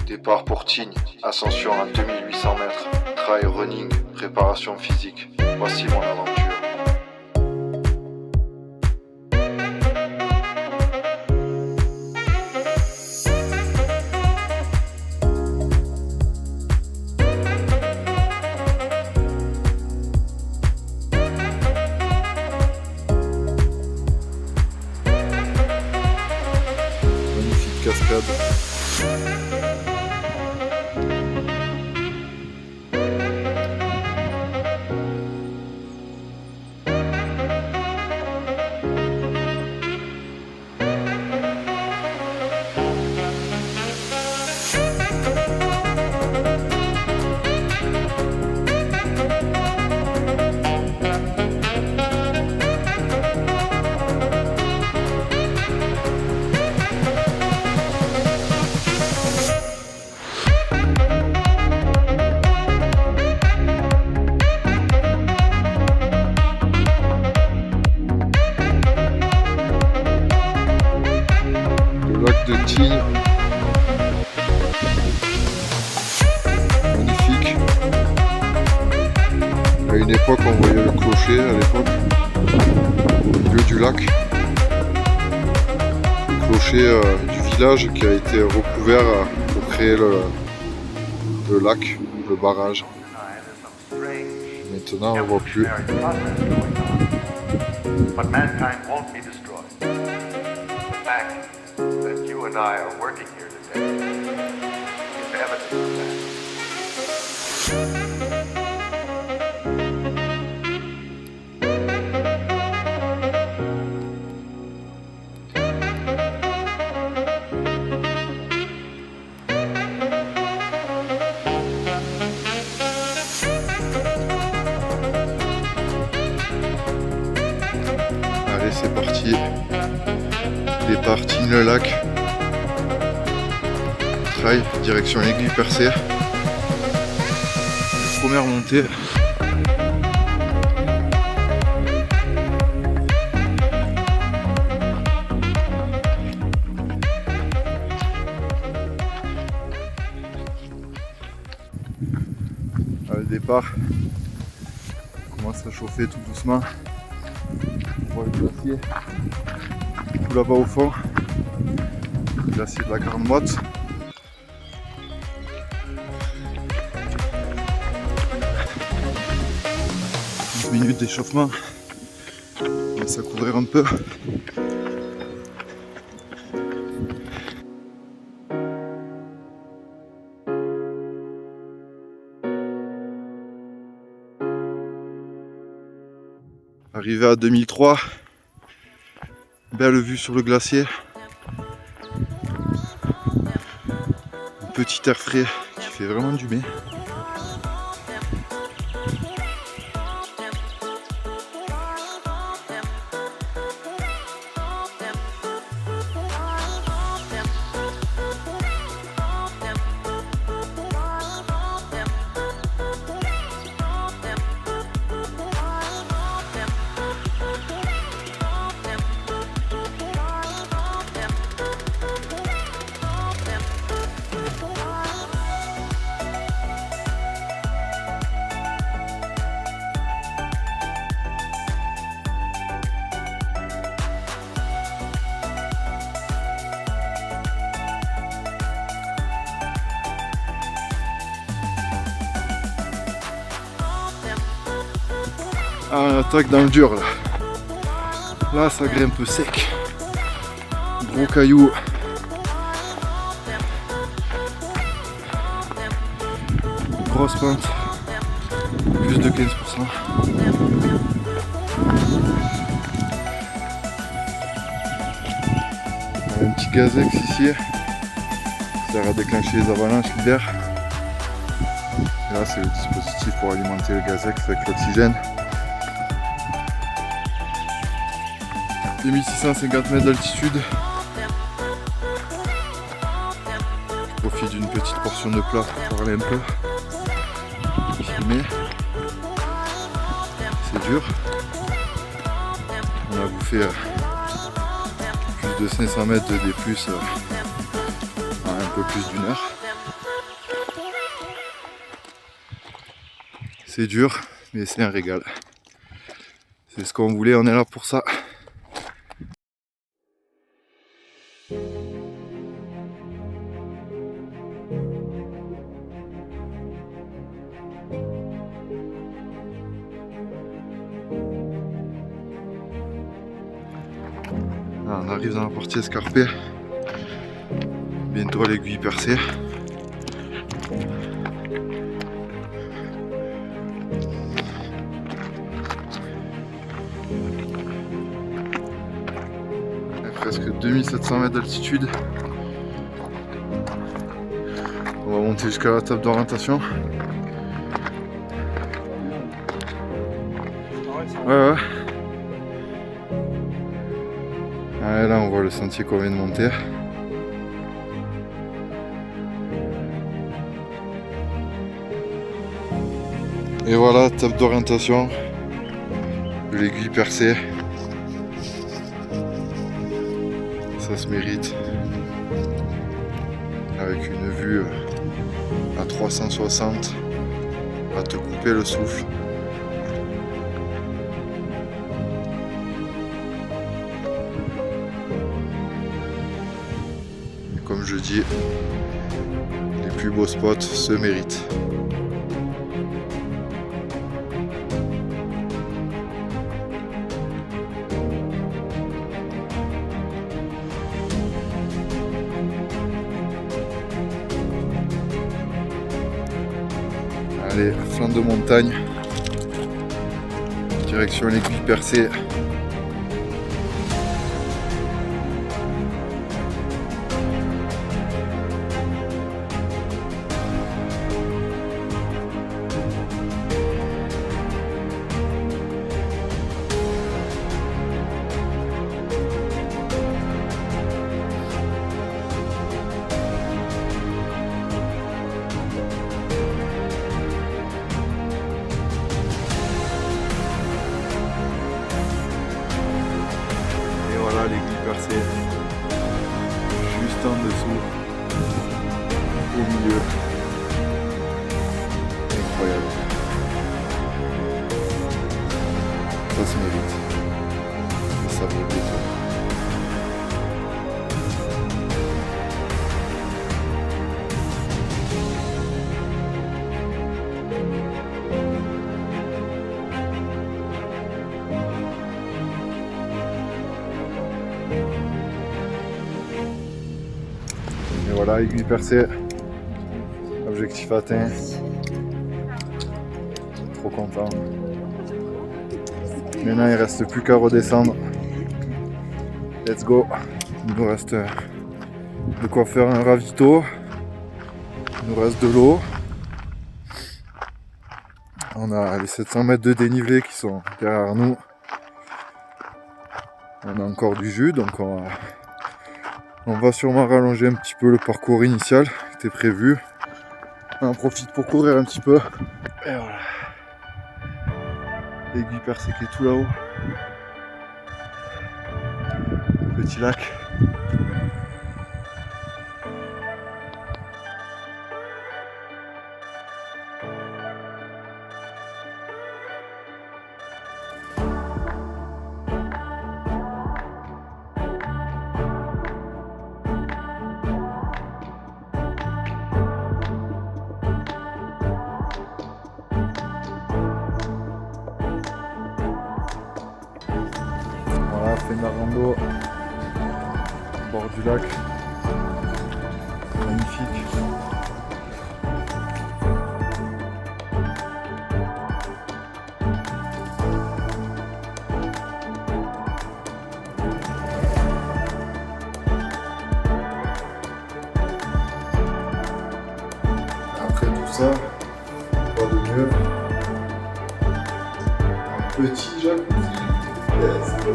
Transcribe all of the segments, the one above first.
Départ pour Tignes, ascension à 2800 mètres, trail running, préparation physique. Voici mon aventure. Magnifique cascade. Lac de Tignes, magnifique. À une époque, on voyait le clocher à l'époque, au milieu du lac. Le clocher du village qui a été recouvert pour créer le lac, le barrage. Maintenant, on ne voit plus. That you and I are working here today is evidence of that. Allez, c'est parti. Départ Tignes-le-Lac. Trail, direction Aiguille Percée. Première montée. Le départ commence à chauffer tout doucement. On voit le glacier tout là-bas au fond, le glacier de la Grande Motte. Minutes d'échauffement, on va s'accouvrir un peu. Arrivé à 2003, belle vue sur le glacier. Un petit air frais qui fait vraiment du bien. Ah, on attaque dans le dur là. Là ça grimpe sec. Gros cailloux. Grosse pente. Plus de 15%. Un petit gazex ici. Ça sert à déclencher les avalanches l'hiver. Là c'est le dispositif pour alimenter le gazex avec l'oxygène. 2650 mètres d'altitude. Je profite d'une petite portion de plat pour parler un peu. Filmer. C'est dur. On a bouffé plus de 500 mètres de D+, en un peu plus d'une heure. C'est dur, mais c'est un régal. C'est ce qu'on voulait, on est là pour ça. Ah, on arrive dans la partie escarpée. Bientôt l'aiguille percée. Presque 2700 mètres d'altitude. On va monter jusqu'à la table d'orientation. Ouais. Ah, là on voit le sentier qu'on vient de monter. Et voilà, table d'orientation de l'aiguille percée. Ça se mérite. Avec une vue à 360 à te couper le souffle. Et comme je dis, les plus beaux spots se méritent. Allez, flanc de montagne, direction l'aiguille percée. L'aiguille percée juste en dessous, au milieu. Incroyable. Ça se mérite. Et ça vaut le détour. Et voilà, aiguille percée, objectif atteint, trop content. Maintenant il reste plus qu'à redescendre, let's go. Il nous reste de quoi faire un ravito, il nous reste de l'eau. On a les 700 mètres de dénivelé qui sont derrière nous, on a encore du jus, donc on va sûrement rallonger un petit peu le parcours initial qui était prévu. On en profite pour courir un petit peu. Et voilà. L'aiguille percée qui est tout là-haut. Petit lac. Fin de la rando au bord du lac, magnifique. Après tout ça, quoi de mieux, un petit jacuzzi. Let's go.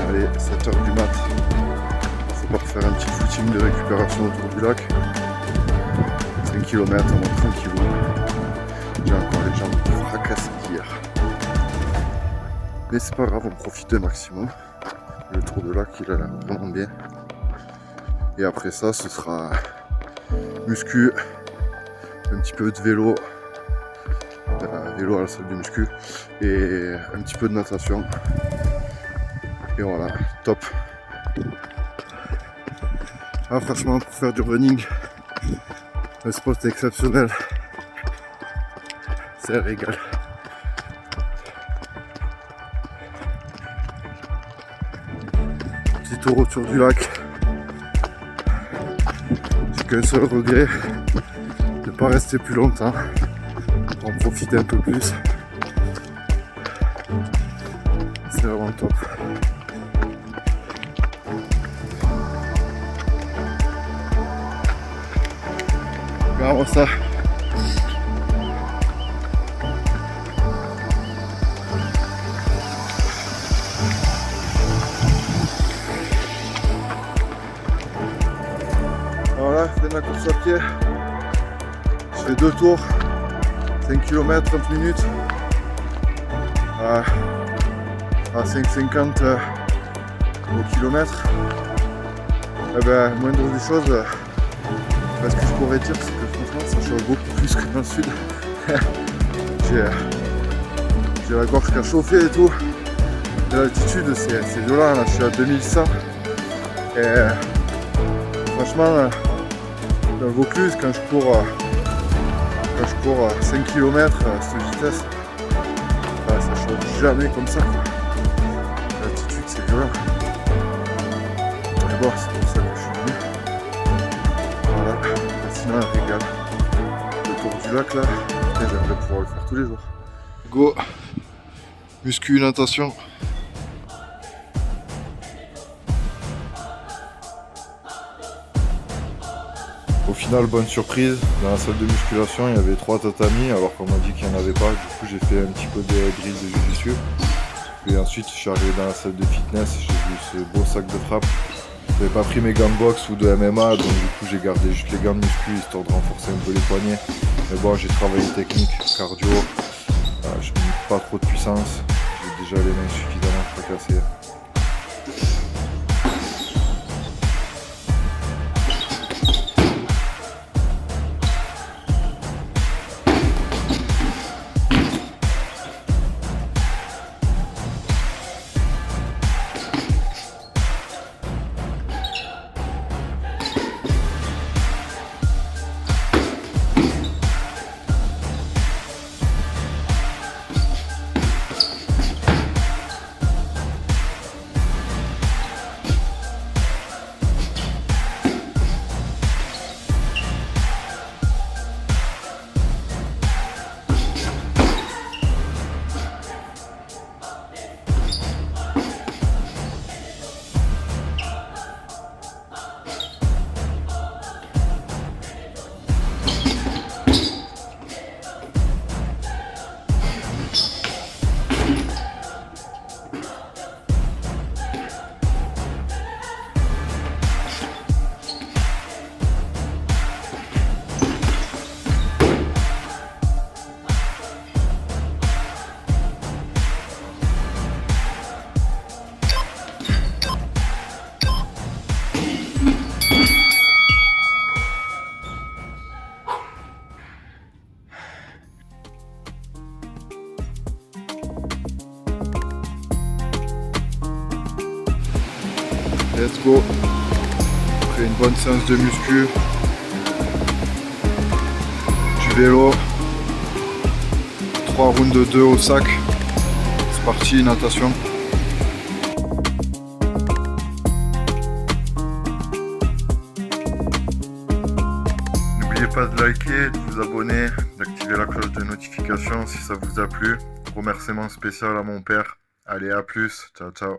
Allez, 7h du mat. C'est pour faire un petit footing de récupération autour du lac. 5 km, on est tranquillou. J'ai encore les jambes fracassées d'hier. Mais c'est pas grave, on profite au maximum. Le tour de lac, il a l'air vraiment bien. Et après ça, ce sera muscu, un petit peu de vélo, vélo à la salle de muscu et un petit peu de natation. Et voilà, top. Ah, franchement, pour faire du running, le spot est exceptionnel. C'est un régal. Petit tour autour du lac. J'ai qu'un seul regret, de ne pas rester plus longtemps, pour en profiter un peu plus. C'est vraiment top. Regarde ça. Voilà, fin de la course à pied. Je fais 2 tours, 5 km, 30 minutes. À 5,50 au kilomètre. Eh ben, moindre des choses, ce que je pourrais dire, c'est que franchement ça change beaucoup plus que dans le sud. J'ai la gorge qui a chauffé et tout. Et l'altitude c'est violent, là je suis à 2100. Et franchement, dans le Vaucluse, quand je cours à 5 km à cette vitesse, ça change jamais comme ça. L'altitude c'est violent. Mais bon, c'est pour ça que je suis venu. Voilà, sinon un régal. Le tour du lac là, j'aimerais pouvoir le faire tous les jours. Go, muscu, natation. Au final, bonne surprise, dans la salle de musculation il y avait 3 tatamis alors qu'on m'a dit qu'il n'y en avait pas. Du coup j'ai fait un petit peu de drills de jiu-jitsu. Et ensuite je suis arrivé dans la salle de fitness, j'ai vu ce beau sac de frappe. J'avais pas pris mes gants de boxe ou de MMA, donc du coup j'ai gardé juste les gants de muscu histoire de renforcer un peu les poignets. Mais bon, j'ai travaillé technique, cardio, je mets pas trop de puissance, j'ai déjà les mains suffisamment fracassées. Let's go. Après une bonne séance de muscu, du vélo, 3 rounds de 2 au sac. C'est parti, natation. N'oubliez pas de liker, de vous abonner, d'activer la cloche de notification si ça vous a plu. Remerciement spécial à mon père. Allez, à plus. Ciao, ciao.